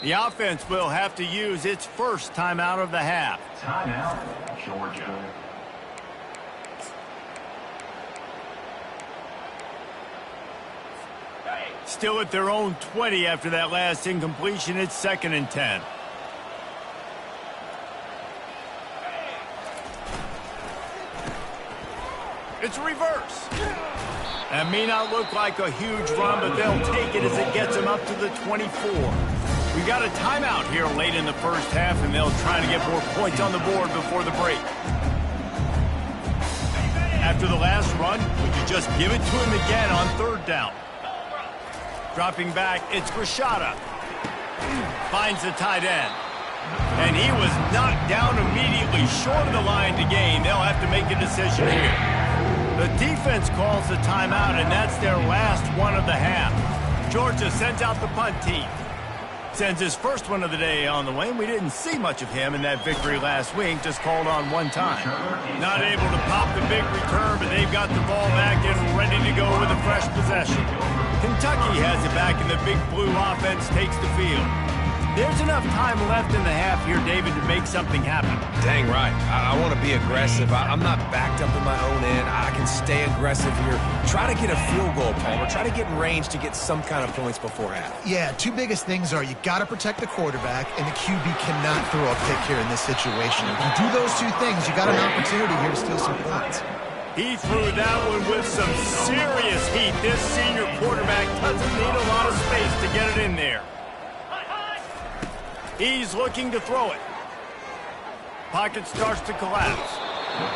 The offense will have to use its first timeout of the half. Timeout, Georgia. Still at their own 20 after that last incompletion. It's 2nd and 10. It's reverse. That may not look like a huge run, but they'll take it as it gets them up to the 24. We got a timeout here late in the first half, and they'll try to get more points on the board before the break. After the last run, we could just give it to him again on 3rd down. Dropping back, it's Grishada. Finds the tight end. And he was knocked down immediately short of the line to gain. They'll have to make a decision here. The defense calls the timeout, and that's their last one of the half. Georgia sends out the punt team. Sends his first one of the day on the way, and we didn't see much of him in that victory last week, just called on one time. Not able to pop the big return, but they've got the ball back and ready to go with a fresh possession. Kentucky has it back, and the big blue offense takes the field. There's enough time left in the half here, David, to make something happen. Dang right. I want to be aggressive. I'm not backed up in my own end. I can stay aggressive here. Try to get a field goal, Palmer. Try to get in range to get some kind of points before half. Yeah, two biggest things are you got to protect the quarterback, and the QB cannot throw a pick here in this situation. If you do those two things, you got an opportunity here to steal some points. He threw that one with some serious heat. This senior quarterback doesn't need a lot of space to get it in there. He's looking to throw it. Pocket starts to collapse.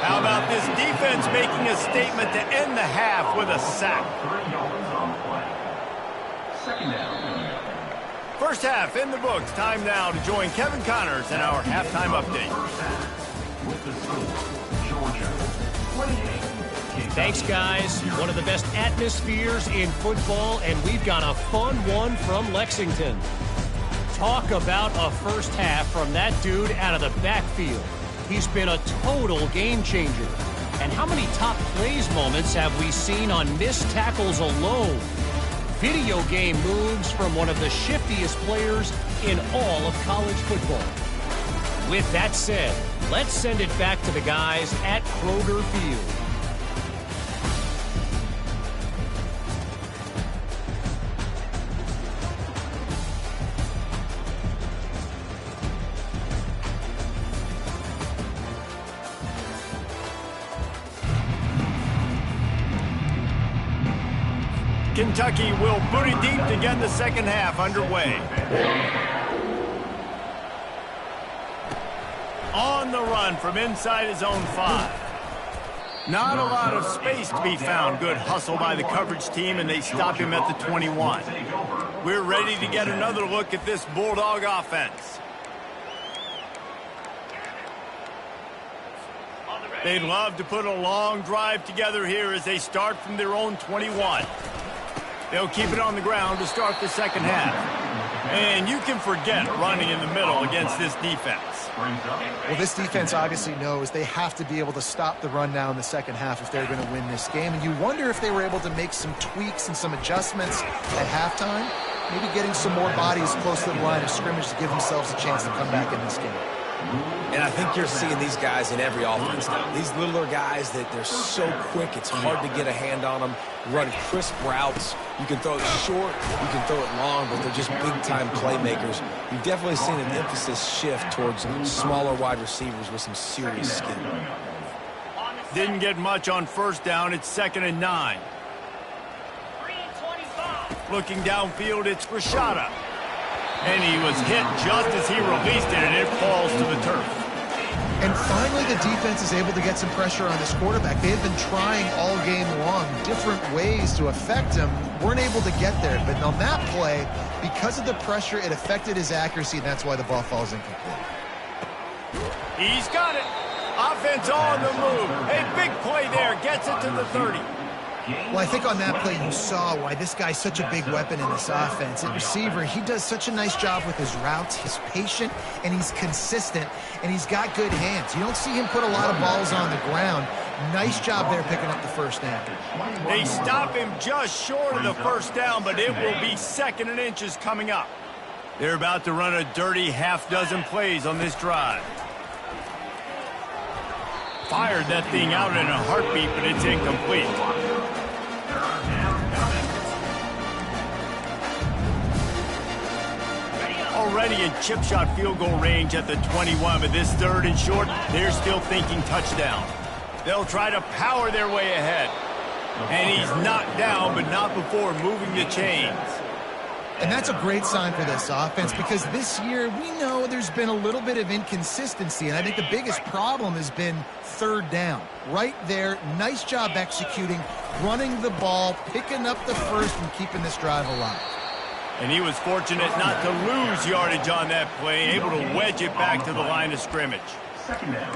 How about this defense making a statement to end the half with a sack? First half in the books. Time now to join Kevin Connors in our halftime update. Thanks, guys. One of the best atmospheres in football, and we've got a fun one from Lexington. Talk about a first half from that dude out of the backfield. He's been a total game changer. And how many top plays moments have we seen on missed tackles alone? Video game moves from one of the shiftiest players in all of college football. With that said, let's send it back to the guys at Kroger Field. Kentucky will boot it deep to get the second half underway. On the run from inside his own 5. Not a lot of space to be found. Good hustle by the coverage team, and they stop him at the 21. We're ready to get another look at this Bulldog offense. They'd love to put a long drive together here as they start from their own 21. They'll keep it on the ground to start the second half. And you can forget running in the middle against this defense. Well, this defense obviously knows they have to be able to stop the run now in the second half if they're going to win this game. And you wonder if they were able to make some tweaks and some adjustments at halftime, maybe getting some more bodies close to the line of scrimmage to give themselves a chance to come back in this game. And I think you're seeing these guys in every offense now. These littler guys that they're so quick, it's hard to get a hand on them. Run crisp routes. You can throw it short, you can throw it long, but they're just big-time playmakers. You've definitely seen an emphasis shift towards smaller wide receivers with some serious skill. Didn't get much on first down. It's 2nd and 9. Looking downfield, it's Grishada. And he was hit just as he released it, and it falls to the turf. And finally, the defense is able to get some pressure on this quarterback. They have been trying all game long different ways to affect him. Weren't able to get there. But on that play, because of the pressure, it affected his accuracy, and that's why the ball falls incomplete. He's got it. Offense on the move. A big play there. Gets it to the 30. Well, I think on that play you saw why this guy's such a big weapon in this offense. At receiver, he does such a nice job with his routes. He's patient, and he's consistent, and he's got good hands. You don't see him put a lot of balls on the ground. Nice job there picking up the first down. They stop him just short of the first down, but it will be 2nd and inches coming up. They're about to run a dirty half-dozen plays on this drive. Fired that thing out in a heartbeat, but it's incomplete. Already in chip shot field goal range at the 21, but this 3rd and short, they're still thinking touchdown. They'll try to power their way ahead. And he's knocked down, but not before moving the chains. And that's a great sign for this offense because this year we know there's been a little bit of inconsistency, and I think the biggest problem has been 3rd down. Right there, nice job executing, running the ball, picking up the first, and keeping this drive alive. And he was fortunate not to lose yardage on that play, able to wedge it back to the line of scrimmage.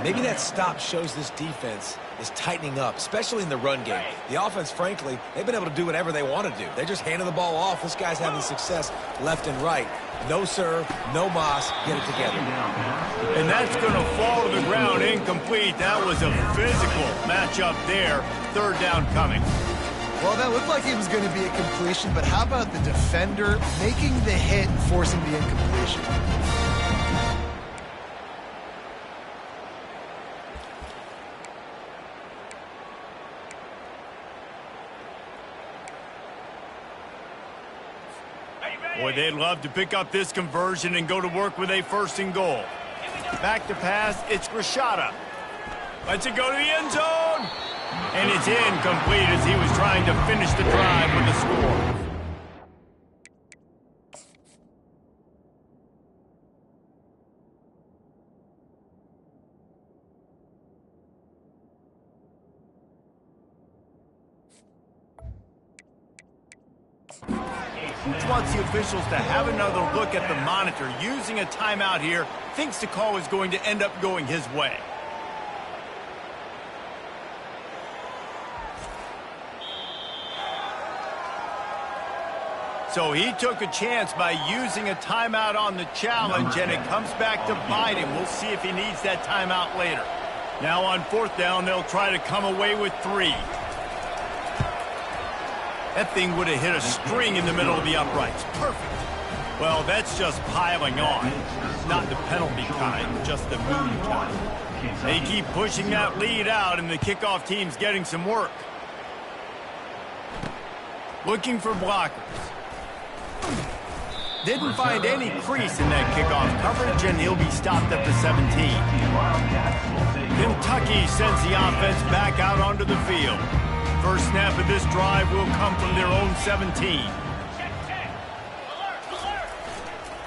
Maybe that stop shows this defense is tightening up, especially in the run game. The offense, frankly, they've been able to do whatever they want to do. They're just handing the ball off. This guy's having success left and right. No serve, no moss, get it together. And that's going to fall to the ground incomplete. That was a physical matchup there. 3rd down coming. Well, that looked like it was going to be a completion, but how about the defender making the hit and forcing the incompletion? Boy, they'd love to pick up this conversion and go to work with a 1st and goal. Back to pass, it's Rashada. Lets it go to the end zone. And it's incomplete as he was trying to finish the drive with a score. He wants the officials to have another look at the monitor. Using a timeout here, thinks the call is going to end up going his way. So he took a chance by using a timeout on the challenge, and it comes back to bite him. We'll see if he needs that timeout later. Now on 4th down, they'll try to come away with 3. That thing would have hit a string in the middle of the uprights. Perfect. Well, that's just piling on. Not the penalty kind, just the moon kind. They keep pushing that lead out, and the kickoff team's getting some work. Looking for blockers. Didn't find any crease in that kickoff coverage, and he'll be stopped at the 17. Kentucky sends the offense back out onto the field. First snap of this drive will come from their own 17.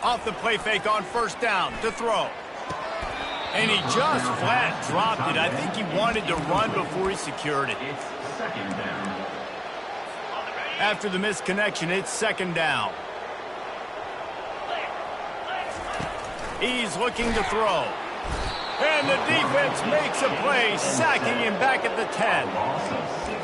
Off the play fake on 1st down to throw. And he just flat dropped it. I think he wanted to run before he secured it. After the missed connection, it's 2nd down. He's looking to throw. And the defense makes a play, sacking him back at the 10.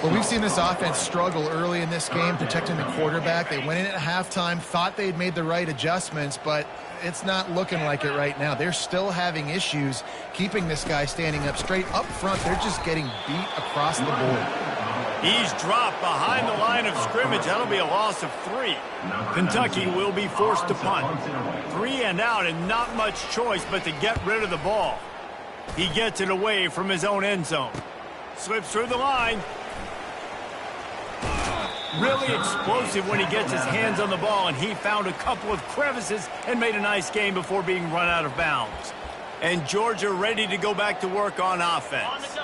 Well, we've seen this offense struggle early in this game, protecting the quarterback. They went in at halftime, thought they'd made the right adjustments, but it's not looking like it right now. They're still having issues keeping this guy standing up straight. Up front, they're just getting beat across the board. He's dropped behind the line of scrimmage. That'll be a loss of 3. Kentucky will be forced to punt. 3 and out, and not much choice but to get rid of the ball. He gets it away from his own end zone. Slips through the line. Really explosive when he gets his hands on the ball, and he found a couple of crevices and made a nice game before being run out of bounds. And Georgia ready to go back to work on offense.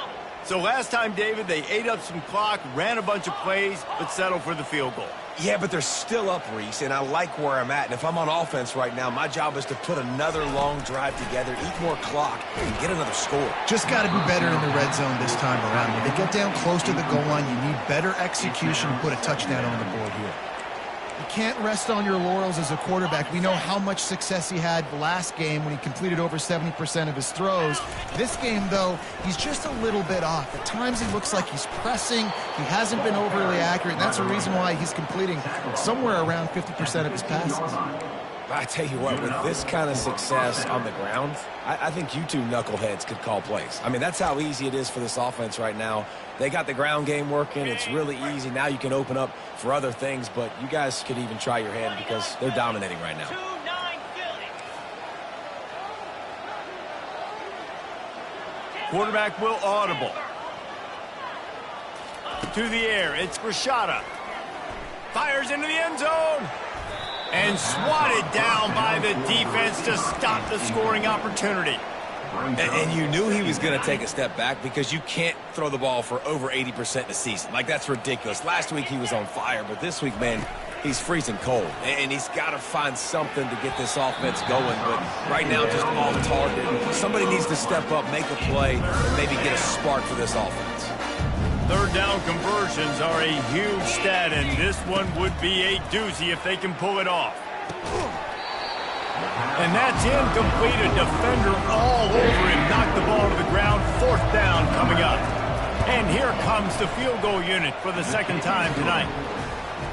So last time, David, they ate up some clock, ran a bunch of plays, but settled for the field goal. Yeah, but they're still up, Reese, and I like where I'm at. And if I'm on offense right now, my job is to put another long drive together, eat more clock, and get another score. Just got to be better in the red zone this time around. When they get down close to the goal line, you need better execution to put a touchdown on the board here. You can't rest on your laurels as a quarterback. We know how much success he had last game when he completed over 70% of his throws. This game, though, he's just a little bit off. At times he looks like he's pressing. He hasn't been overly accurate, and that's the reason why he's completing somewhere around 50% of his passes. I tell you what, with this kind of success on the ground, I think you two knuckleheads could call plays. I mean, that's how easy it is for this offense right now. They got the ground game working. It's really easy. Now you can open up for other things, but you guys could even try your hand because they're dominating right now. Quarterback will audible. To the air, it's Rashada. Fires into the end zone. And swatted down by the defense to stop the scoring opportunity. And you knew he was going to take a step back because you can't throw the ball for over 80% in a season. Like, that's ridiculous. Last week he was on fire, but this week, man, he's freezing cold. And he's got to find something to get this offense going. But right now, just off target. Somebody needs to step up, make a play, and maybe get a spark for this offense. Third down conversions are a huge stat, and this one would be a doozy if they can pull it off. And that's incomplete. A defender all over him. Knocked the ball to the ground. Fourth down coming up. And here comes the field goal unit for the second time tonight.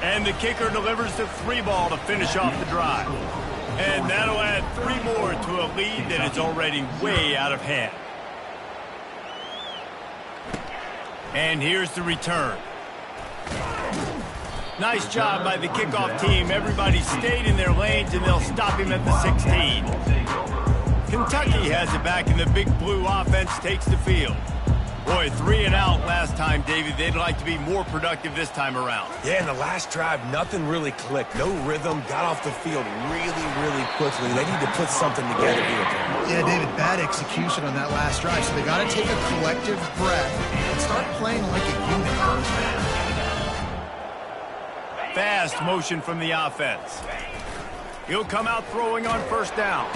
And the kicker delivers the 3-ball to finish off the drive. And that'll add 3 more to a lead that is already way out of hand. And here's the return. Nice job by the kickoff team. Everybody stayed in their lanes, and they'll stop him at the 16. Kentucky has it back, and the big blue offense takes the field. Boy, 3 and out last time, David. They'd like to be more productive this time around. Yeah, in the last drive, nothing really clicked. No rhythm. Got off the field really quickly. They need to put something together here. Yeah, David, bad execution on that last drive. So they got to take a collective breath and start playing like a unit. Fast motion from the offense. He'll come out throwing on first down.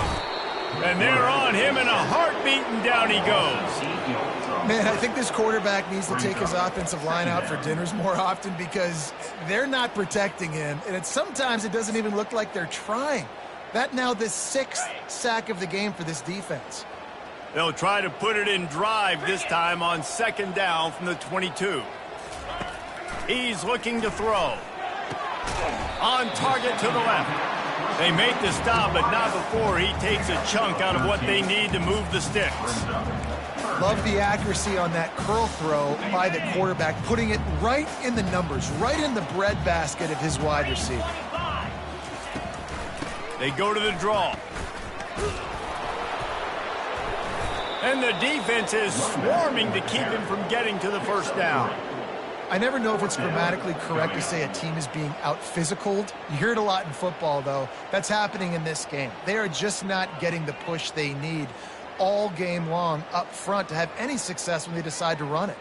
And they're on him in a heartbeat, and down he goes. Man, I think this quarterback needs to take his offensive line out for dinners more often because they're not protecting him. And sometimes it doesn't even look like they're trying. That now the 6th sack of the game for this defense. They'll try to put it in drive this time on second down from the 22. He's looking to throw. On target to the left. They make the stop, but not before he takes a chunk out of what they need to move the sticks. Love the accuracy on that curl throw by the quarterback, putting it right in the numbers, right in the breadbasket of his wide receiver. They go to the draw. And the defense is swarming to keep him from getting to the first down. I never know if it's grammatically correct to say a team is being out-physicaled. You hear it a lot in football, though. That's happening in this game. They are just not getting the push they need all game long up front to have any success when they decide to run it.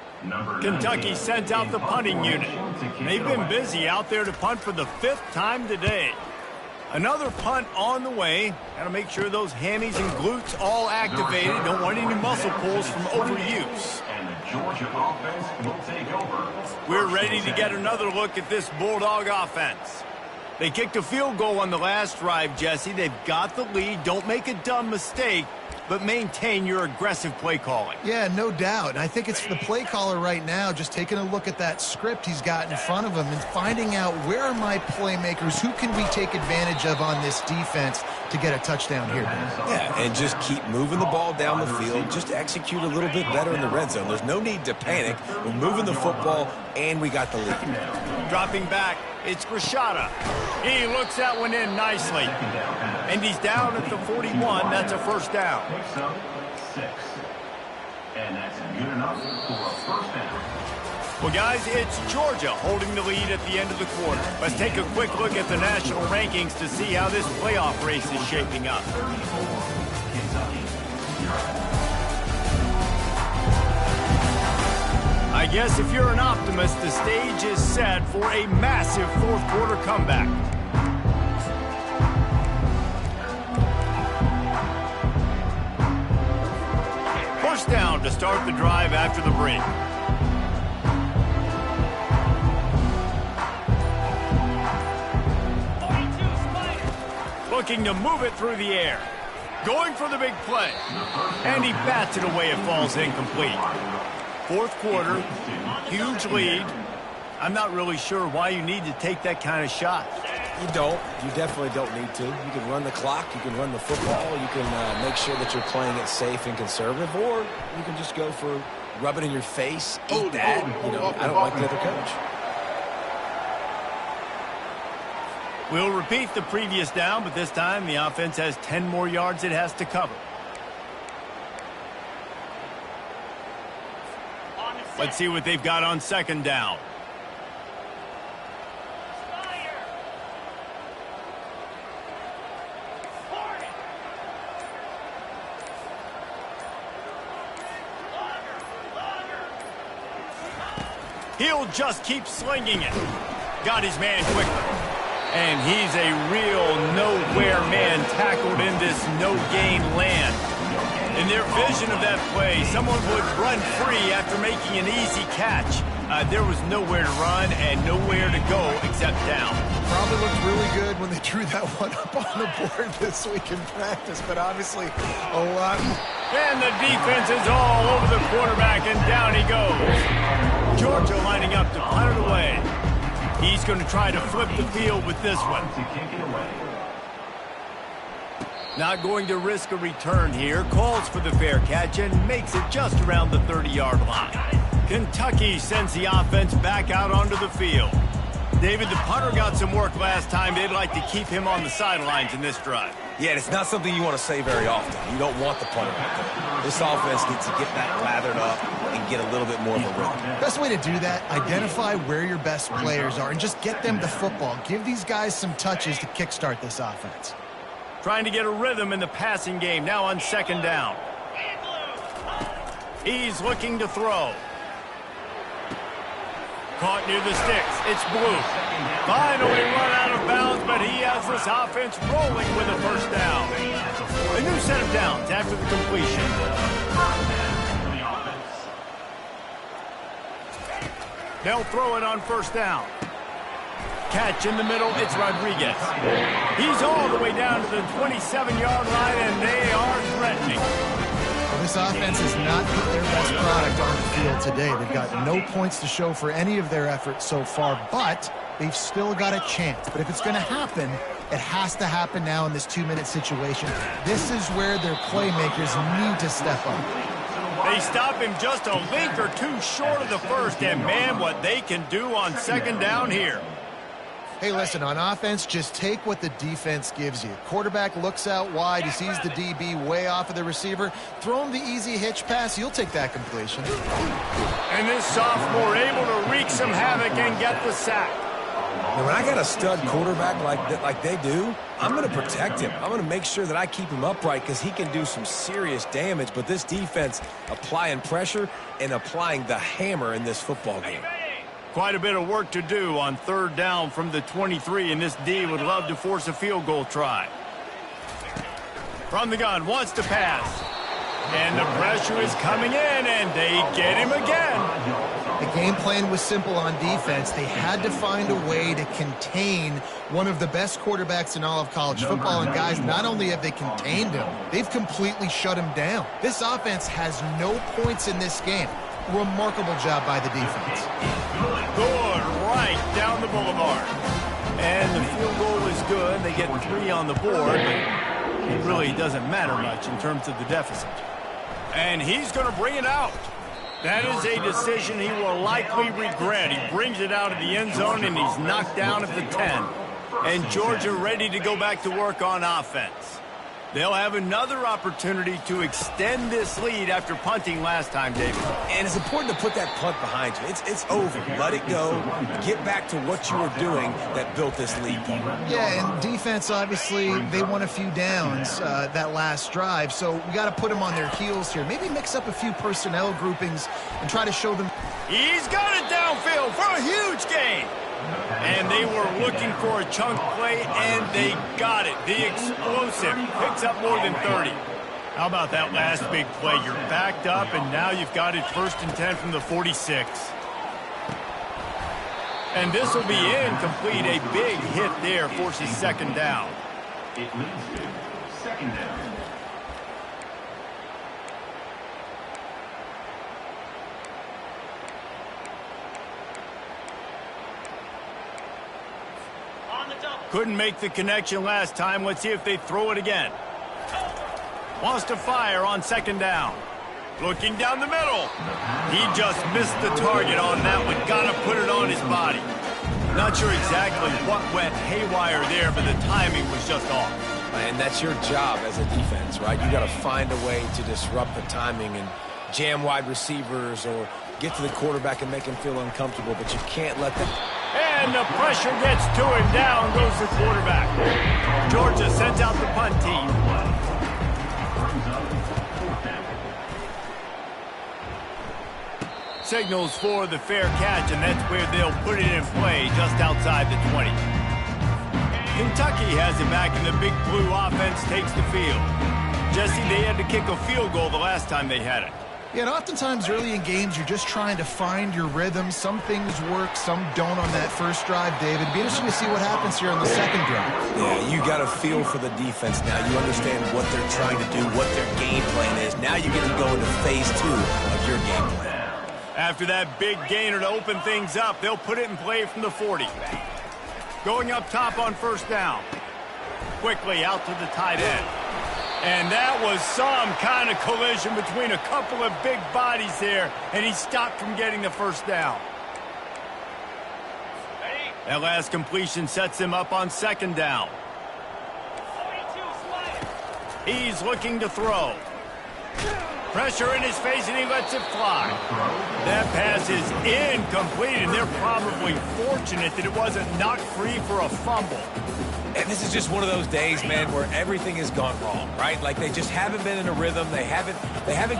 Kentucky sent out the punting unit. They've been busy out there to punt for the 5th time today. Another punt on the way. Got to make sure those hammies and glutes all activated. Don't want any muscle pulls from overuse. And the Georgia offense will take over. We're ready to get another look at this Bulldog offense. They kicked a field goal on the last drive, Jesse. They've got the lead. Don't make a dumb mistake, but maintain your aggressive play calling. Yeah, no doubt. And I think it's the play caller right now just taking a look at that script he's got in front of him and finding out where are my playmakers, who can we take advantage of on this defense to get a touchdown here. Yeah, and just keep moving the ball down the field. Just execute a little bit better in the red zone. There's no need to panic. We're moving the football, and we got the lead. Dropping back, it's Rashada. He looks that one in nicely. And he's down at the 41. That's a first down. Picks up 6. And that's good enough for a first down. Well, guys, it's Georgia holding the lead at the end of the quarter. Let's take a quick look at the national rankings to see how this playoff race is shaping up. I guess if you're an optimist, the stage is set for a massive fourth-quarter comeback. First down to start the drive after the break. Looking to move it through the air. Going for the big play. And he bats it away. It falls incomplete. Fourth quarter, huge lead. I'm not really sure why you need to take that kind of shot. You don't. You definitely don't need to. You can run the clock. You can run the football. You can make sure that you're playing it safe and conservative. Or you can just go for rub it in your face, eat that. You know, I don't like the other coach. We'll repeat the previous down, but this time the offense has 10 more yards it has to cover. Let's see what they've got on second down. He'll just keep slinging it. Got his man quickly. And he's a real nowhere man tackled in this no-gain land. In their vision of that play, someone would run free after making an easy catch. There was nowhere to run and nowhere to go except down. Probably looked really good when they drew that one up on the board this week in practice, but obviously a lot. And the defense is all over the quarterback, and down he goes. Georgia lining up to punt it away. He's going to try to flip the field with this one. Not going to risk a return here. Calls for the fair catch and makes it just around the 30-yard line. Kentucky sends the offense back out onto the field. David, the punter got some work last time. They'd like to keep him on the sidelines in this drive. Yeah, it's not something you want to say very often. You don't want the punter out there. This offense needs to get that lathered up and get a little bit more of a rhythm. Best way to do that, identify where your best players are and just get them the football. Give these guys some touches to kickstart this offense. Trying to get a rhythm in the passing game now on second down. He's looking to throw. Caught near the sticks. It's Blue. Finally run out of bounds, but he has this offense rolling with a first down. A new set of downs after the completion. They'll throw it on first down. Catch in the middle, it's Rodriguez. He's all the way down to the 27-yard line, and they are threatening. Well, this offense has not put their best product on the field today. They've got no points to show for any of their efforts so far, but they've still got a chance. But if it's going to happen, it has to happen now in this 2-minute situation. This is where their playmakers need to step up. They stop him just a link or two short of the first, and man, what they can do on second down here. Hey, listen, on offense, just take what the defense gives you. Quarterback looks out wide. He sees the DB way off of the receiver. Throw him the easy hitch pass. You'll take that completion. And this sophomore able to wreak some havoc and get the sack. Now, when I got a stud quarterback like they do, I'm going to protect him. I'm going to make sure that I keep him upright because he can do some serious damage. But this defense applying pressure and applying the hammer in this football game. Quite a bit of work to do on third down from the 23, and this D would love to force a field goal try. From the gun, wants to pass. And the pressure is coming in, and they get him again. The game plan was simple on defense. They had to find a way to contain one of the best quarterbacks in all of college football. And guys, not only have they contained him, they've completely shut him down. This offense has no points in this game. Remarkable job by the defense. Good, right down the boulevard. And the field goal is good. They get 3 on the board, but it really doesn't matter much in terms of the deficit. And he's going to bring it out. That is a decision he will likely regret. He brings it out of the end zone, and he's knocked down at the 10. And Georgia ready to go back to work on offense. They'll have another opportunity to extend this lead after punting last time, David. And it's important to put that punt behind you. It's over. Let it go. Get back to what you were doing that built this lead. Yeah, and defense, obviously, they won a few downs that last drive, so we got to put them on their heels here. Maybe mix up a few personnel groupings and try to show them. He's got it downfield for a huge gain. And they were looking for a chunk play, and they got it. The explosive picks up more than 30. How about that last big play? You're backed up, and now you've got it 1st and 10 from the 46. And this will be incomplete. A big hit there forces second down. It leads to second down. Couldn't make the connection last time. Let's see if they throw it again. Wants to fire on second down. Looking down the middle. He just missed the target on that one. Got to put it on his body. Not sure exactly what went haywire there, but the timing was just off. And that's your job as a defense, right? You got to find a way to disrupt the timing and jam wide receivers or get to the quarterback and make him feel uncomfortable, but you can't let them. And the pressure gets to him. Down goes the quarterback. Georgia sends out the punt team. Signals for the fair catch, and that's where they'll put it in play just outside the 20. Kentucky has it back, and the Big Blue offense takes the field. Jesse, they had to kick a field goal the last time they had it. Yeah, and oftentimes early in games, you're just trying to find your rhythm. Some things work, some don't on that first drive, David. It'd be interesting to see what happens here on the second drive. Yeah, you got a feel for the defense now. You understand what they're trying to do, what their game plan is. Now you get to go into phase 2 of your game plan. After that big gainer to open things up, they'll put it in play from the 40. Going up top on first down. Quickly out to the tight end. And that was some kind of collision between a couple of big bodies there, and he stopped from getting the first down. That last completion sets him up on second down. He's looking to throw. Pressure in his face, and he lets it fly. That pass is incomplete, and they're probably fortunate that it wasn't knocked free for a fumble. And this is just one of those days, man, where everything has gone wrong, right? Like they just haven't been in a rhythm. They haven't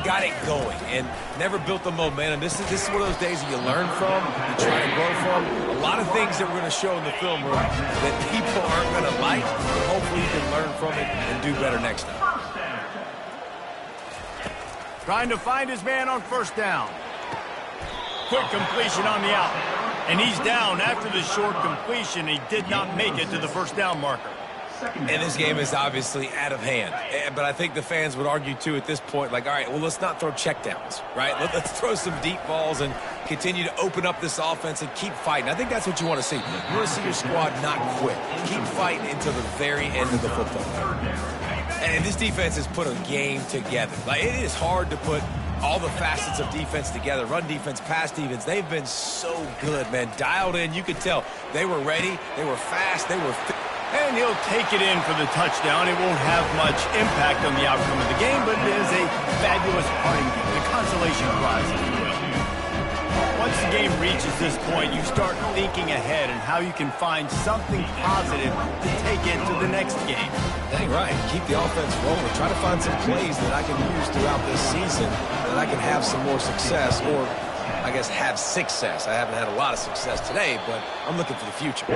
got it going and never built the momentum. This is one of those days that you learn from, you try to grow from. A lot of things that we're going to show in the film room that people aren't going to like, but hopefully you can learn from it and do better next time. Trying to find his man on first down. Quick completion on the out. And he's down after the short completion. He did not make it to the first down marker. And this game is obviously out of hand. But I think the fans would argue, too, at this point, like, all right, well, let's not throw checkdowns, right? Let's throw some deep balls and continue to open up this offense and keep fighting. I think that's what you want to see. You want to see your squad not quit. Keep fighting until the very end of the football game. And this defense has put a game together. Like, it is hard to put all the facets of defense together. Run defense, pass defense. They've been so good, man. Dialed in. You could tell they were ready. They were fast. They were fit. And he'll take it in for the touchdown. It won't have much impact on the outcome of the game, but it is a fabulous parting gift, a consolation prize, if you will. Once the game reaches this point, you start thinking ahead and how you can find something positive to take into the next game. Dang right. Keep the offense rolling. Try to find some plays that I can use throughout this season that I can have some more success, or I guess have success. I haven't had a lot of success today, but I'm looking for the future.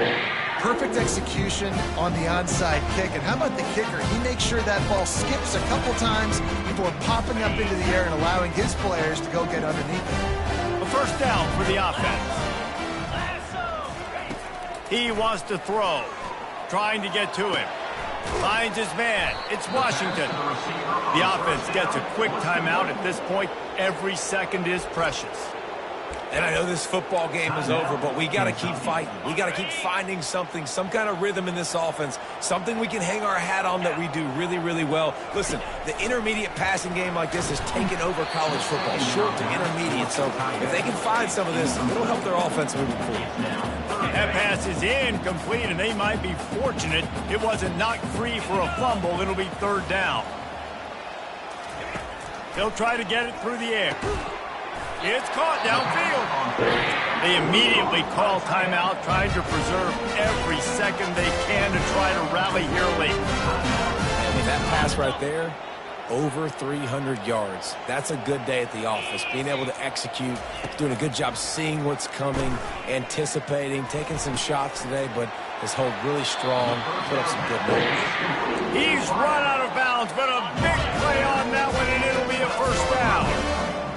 Perfect execution on the onside kick. And how about the kicker? He makes sure that ball skips a couple times before popping up into the air and allowing his players to go get underneath it. A first down for the offense. He wants to throw. Trying to get to him. Finds his man. It's Washington. The offense gets a quick timeout at this point. Every second is precious. And I know this football game is over, but we got to keep fighting. We got to keep finding something, some kind of rhythm in this offense, something we can hang our hat on that we do really, really well. Listen, the intermediate passing game like this has taken over college football, short to intermediate. So if they can find some of this, it'll help their offense moving forward. That pass is incomplete, and they might be fortunate it wasn't knocked free for a fumble. It'll be third down. They'll try to get it through the air. It's caught downfield. They immediately call timeout, trying to preserve every second they can to try to rally here late. And with that pass right there, over 300 yards. That's a good day at the office. Being able to execute, doing a good job seeing what's coming, anticipating, taking some shots today, but has held really strong, put up some good numbers. He's run out of bounds, but a big play on that one, and it'll be a first down.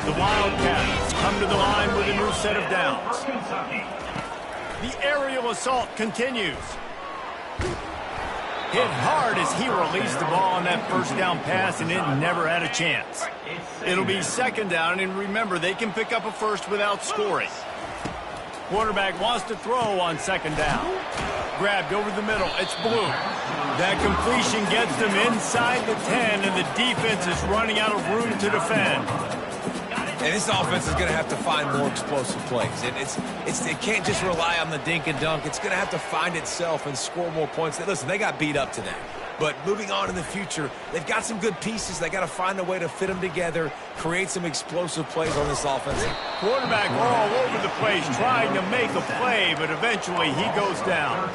The Wildcats come to the line with a new set of downs. The aerial assault continues. Hit hard as he released the ball on that first down pass, and it never had a chance. It'll be second down, and remember, they can pick up a first without scoring. Quarterback wants to throw on second down. Grabbed over the middle. It's Blue. That completion gets them inside the 10, and the defense is running out of room to defend. And this offense is going to have to find more explosive plays. It can't just rely on the dink and dunk. It's going to have to find itself and score more points. Listen, they got beat up today. But moving on in the future, they've got some good pieces. They got to find a way to fit them together, create some explosive plays on this offense. Quarterback all over the place trying to make a play, but eventually he goes down.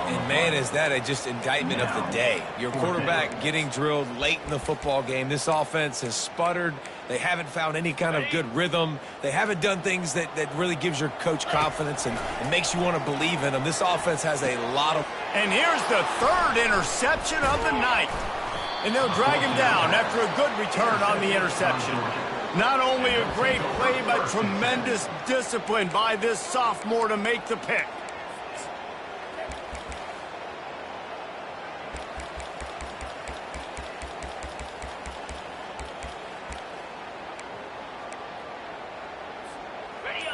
And, man, is that just indictment of the day. Your quarterback getting drilled late in the football game. This offense has sputtered. They haven't found any kind of good rhythm. They haven't done things that really gives your coach confidence and makes you want to believe in them. This offense has a lot of... And here's the third interception of the night. And they'll drag him down after a good return on the interception. Not only a great play, but tremendous discipline by this sophomore to make the pick.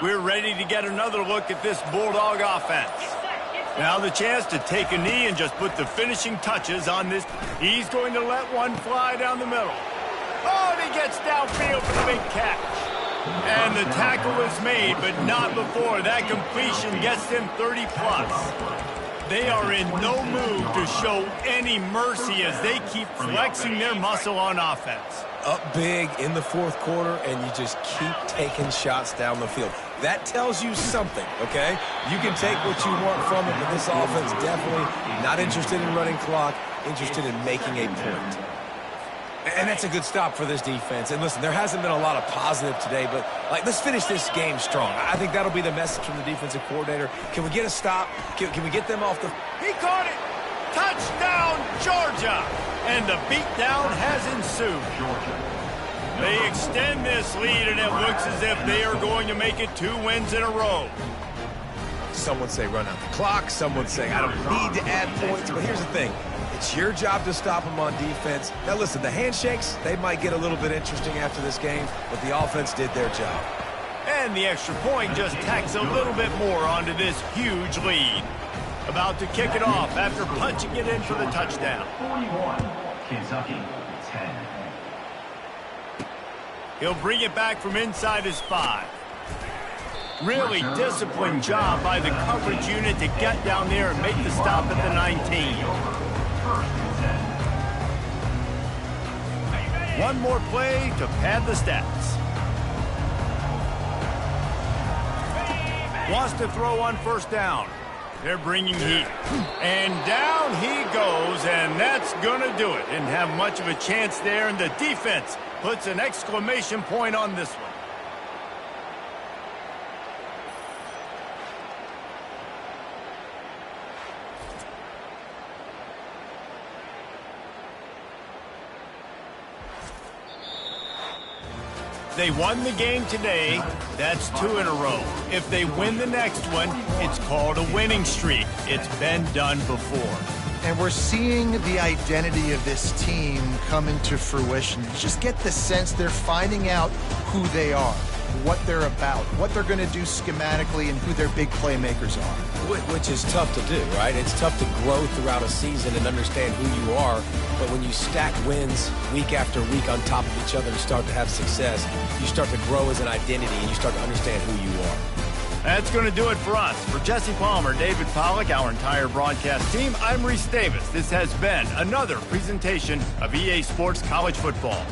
We're ready to get another look at this Bulldog offense. Now the chance to take a knee and just put the finishing touches on this. He's going to let one fly down the middle. Oh, and he gets downfield for the big catch. And the tackle is made, but not before that completion gets them 30-plus. They are in no mood to show any mercy as they keep flexing their muscle on offense. Up big in the fourth quarter, and you just keep taking shots down the field. That tells you something, okay? You can take what you want from it, but this offense definitely not interested in running clock, interested in making a point. And that's a good stop for this defense. And listen, there hasn't been a lot of positive today, but let's finish this game strong. I think that'll be the message from the defensive coordinator. Can we get a stop? Can we get them off the... He caught it! Touchdown, Georgia! And the beatdown has ensued. They extend this lead, and it looks as if they are going to make it 2 wins in a row. Some would say run out the clock. Some would say I don't need to add points. But here's the thing. It's your job to stop them on defense. Now, listen, the handshakes, they might get a little bit interesting after this game, but the offense did their job. And the extra point just tacks a little bit more onto this huge lead. About to kick it off after punching it in for the touchdown. 41, Kentucky, 10. He'll bring it back from inside his 5. Really disciplined job by the coverage unit to get down there and make the stop at the 19. One more play to pad the stats. Wants to throw on first down. They're bringing heat. And down he goes, and that's going to do it. Didn't have much of a chance there, and the defense puts an exclamation point on this one. They won the game today. That's 2 in a row. If they win the next one, it's called a winning streak. It's been done before. And we're seeing the identity of this team come into fruition. You just get the sense they're finding out who they are, what they're about, what they're going to do schematically, and who their big playmakers are. Which is tough to do, right? It's tough to grow throughout a season and understand who you are. But when you stack wins week after week on top of each other and start to have success, you start to grow as an identity and you start to understand who you are. That's going to do it for us. For Jesse Palmer, David Pollack, our entire broadcast team, I'm Reese Davis. This has been another presentation of EA Sports College Football.